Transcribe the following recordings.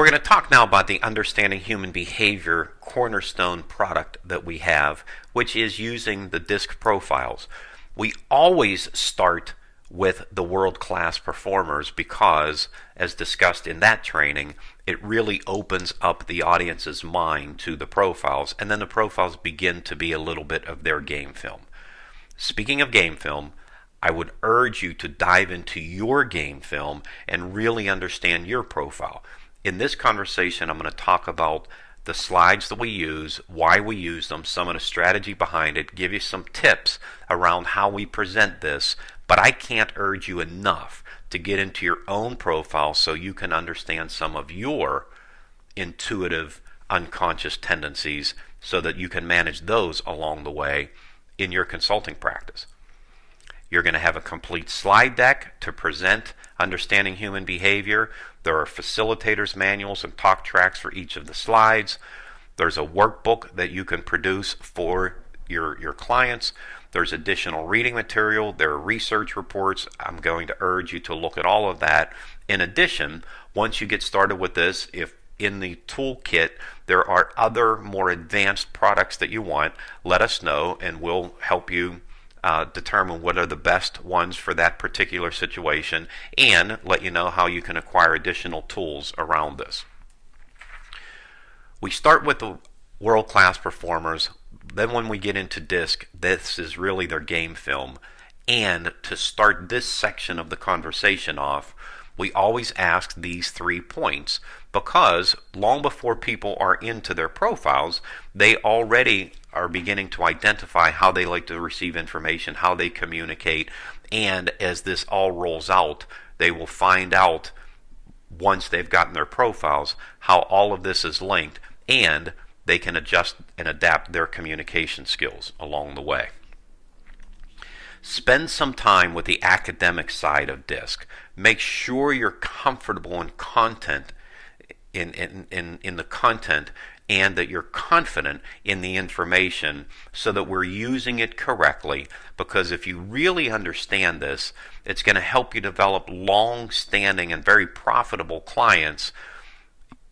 We're going to talk now about the Understanding Human Behavior cornerstone product that we have, which is using the DISC profiles. We always start with the world-class performers because, as discussed in that training, it really opens up the audience's mind to the profiles, and then the profiles begin to be a little bit of their game film. Speaking of game film, I would urge you to dive into your game film and really understand your profile. In this conversation, I'm going to talk about the slides that we use, why we use them, some of the strategy behind it, give you some tips around how we present this, but I can't urge you enough to get into your own profile so you can understand some of your intuitive, unconscious tendencies so that you can manage those along the way in your consulting practice. You're going to have a complete slide deck to present Understanding Human Behavior. There are facilitators manuals and talk tracks for each of the slides. There's a workbook that you can produce for your clients. There's additional reading material. There are research reports. I'm going to urge you to look at all of that. In addition, once you get started with this, if in the toolkit there are other more advanced products that you want, let us know and we'll help you determine what are the best ones for that particular situation and let you know how you can acquire additional tools around this. We start with the world-class performers. Then when we get into DISC, this is really their game film. And to start this section of the conversation off, we always ask these 3 points because long before people are into their profiles, they already are beginning to identify how they like to receive information, how they communicate, and as this all rolls out, they will find out once they've gotten their profiles how all of this is linked, and they can adjust and adapt their communication skills along the way. Spend some time with the academic side of DISC. Make sure you're comfortable in content, in the content, and that you're confident in the information so that we're using it correctly, because if you really understand this, it's going to help you develop long-standing and very profitable clients.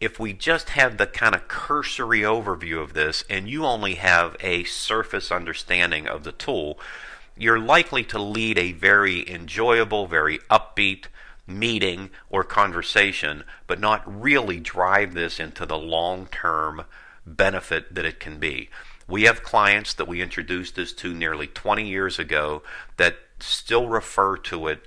If we just have the kind of cursory overview of this and you only have a surface understanding of the tool, you're likely to lead a very enjoyable, very upbeat meeting or conversation, but not really drive this into the long-term benefit that it can be. We have clients that we introduced this to nearly 20 years ago that still refer to it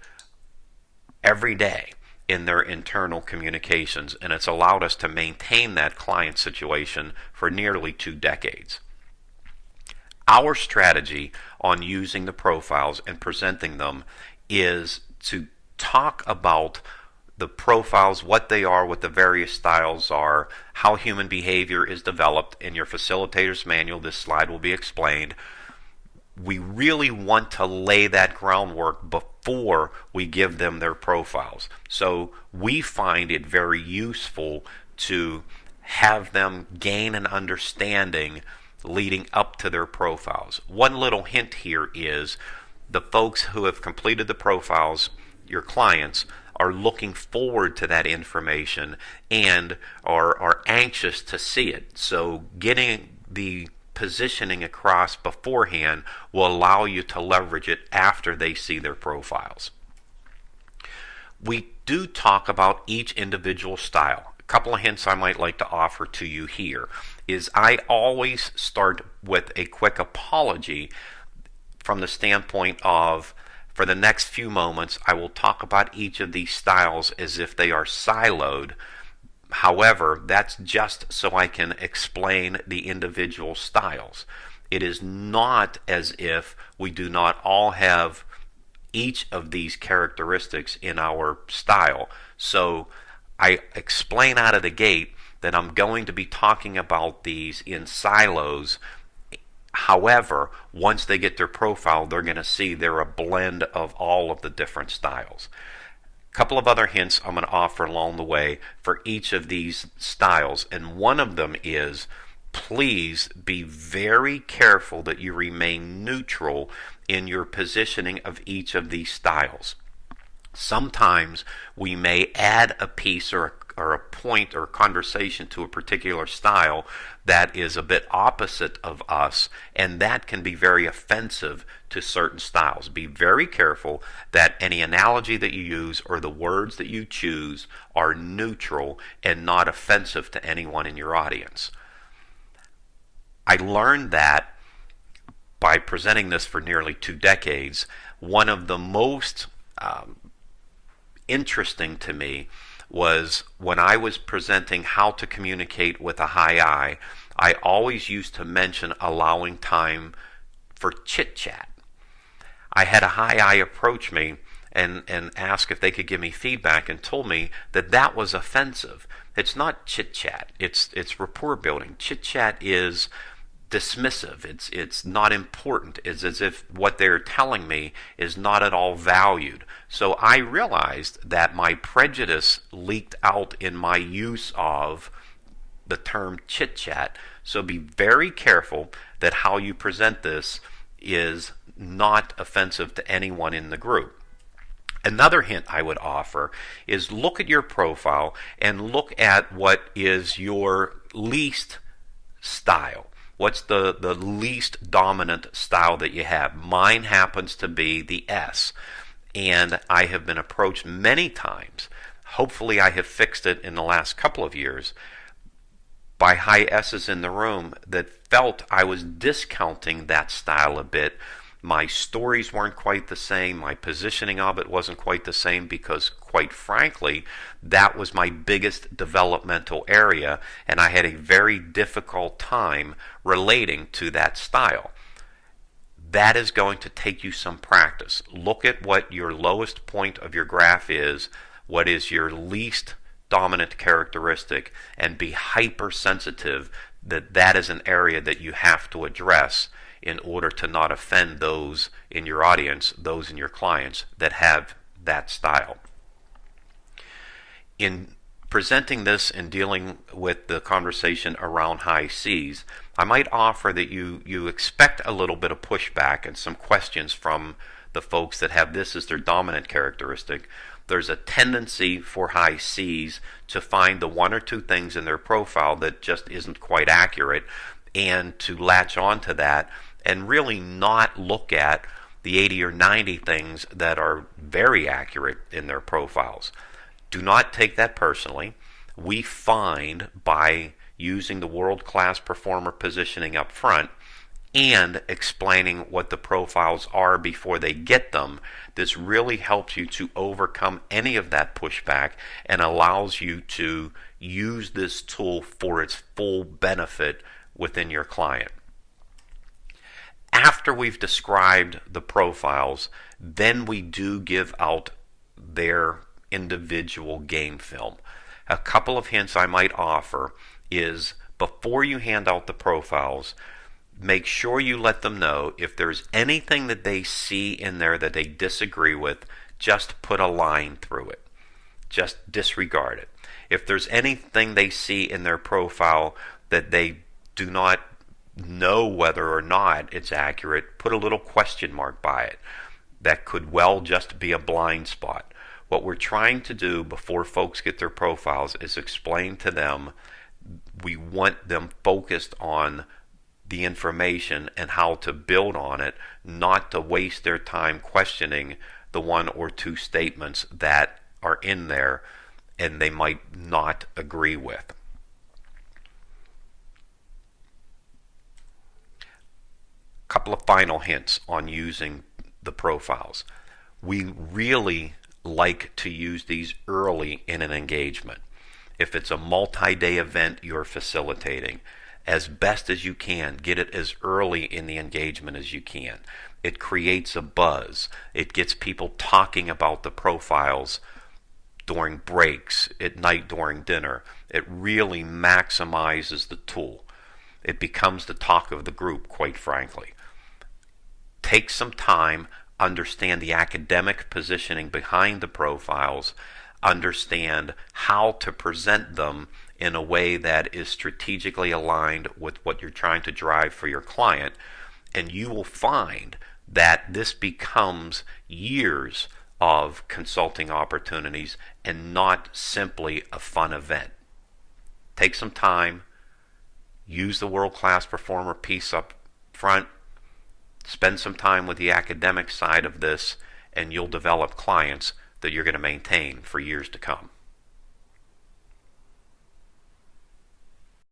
every day in their internal communications, and it's allowed us to maintain that client situation for nearly 2 decades. Our strategy on using the profiles and presenting them is to talk about the profiles, what they are, what the various styles are, how human behavior is developed. In your facilitator's manual, this slide will be explained. We really want to lay that groundwork before we give them their profiles. So we find it very useful to have them gain an understanding leading up to their profiles. One little hint here is the folks who have completed the profiles, your clients, are looking forward to that information and are anxious to see it. So getting the positioning across beforehand will allow you to leverage it after they see their profiles. We do talk about each individual style. A couple of hints I might like to offer to you here is I always start with a quick apology from the standpoint of, for the next few moments, I will talk about each of these styles as if they are siloed. However, that's just so I can explain the individual styles. It is not as if we do not all have each of these characteristics in our style. So I explain out of the gate that I'm going to be talking about these in silos. However, once they get their profile, they're going to see they're a blend of all of the different styles. A couple of other hints I'm going to offer along the way for each of these styles, and one of them is please be very careful that you remain neutral in your positioning of each of these styles. Sometimes we may add a piece or or a point or conversation to a particular style that is a bit opposite of us, and that can be very offensive to certain styles. Be very careful that any analogy that you use or the words that you choose are neutral and not offensive to anyone in your audience. I learned that by presenting this for nearly 2 decades. One of the most interesting to me was when I was presenting how to communicate with a high I always used to mention allowing time for chit-chat. I had a high I approach me and ask if they could give me feedback, and told me that that was offensive. It's not chit-chat. It's rapport building. Chit-chat is dismissive. It's not important. It's as if what they're telling me is not at all valued. So I realized that my prejudice leaked out in my use of the term chit-chat. So be very careful that how you present this is not offensive to anyone in the group. Another hint I would offer is look at your profile and look at what is your least style. What's the least dominant style that you have? Mine happens to be the S. And I have been approached many times, hopefully I have fixed it in the last couple of years, by high S's in the room that felt I was discounting that style a bit. My stories weren't quite the same. My positioning of it wasn't quite the same, because, quite frankly, that was my biggest developmental area, and I had a very difficult time relating to that style. That is going to take you some practice. Look at what your lowest point of your graph is, what is your least dominant characteristic, and be hypersensitive that that is an area that you have to address in order to not offend those in your audience, those in your clients that have that style. In presenting this and dealing with the conversation around high Cs, I might offer that you expect a little bit of pushback and some questions from the folks that have this as their dominant characteristic. There's a tendency for high Cs to find the 1 or 2 things in their profile that just isn't quite accurate, and to latch on to that and really not look at the 80 or 90 things that are very accurate in their profiles. Do not take that personally. We find by using the world-class performer positioning up front and explaining what the profiles are before they get them, this really helps you to overcome any of that pushback and allows you to use this tool for its full benefit within your client. After we've described the profiles, then we do give out their individual game film. A couple of hints I might offer is, before you hand out the profiles, make sure you let them know if there's anything that they see in there that they disagree with, just put a line through it. Just disregard it. If there's anything they see in their profile that they do not know whether or not it's accurate, put a little question mark by it. That could well just be a blind spot. What we're trying to do before folks get their profiles is explain to them we want them focused on the information and how to build on it, not to waste their time questioning the 1 or 2 statements that are in there and they might not agree with. Couple of final hints on using the profiles. We really like to use these early in an engagement. If it's a multi-day event you're facilitating, as best as you can, get it as early in the engagement as you can. It creates a buzz. It gets people talking about the profiles during breaks, at night during dinner. It really maximizes the tool. It becomes the talk of the group, quite frankly. Take some time, understand the academic positioning behind the profiles, understand how to present them in a way that is strategically aligned with what you're trying to drive for your client, and you will find that this becomes years of consulting opportunities and not simply a fun event. Take some time, use the world-class performer piece up front, spend some time with the academic side of this, and you'll develop clients that you're going to maintain for years to come.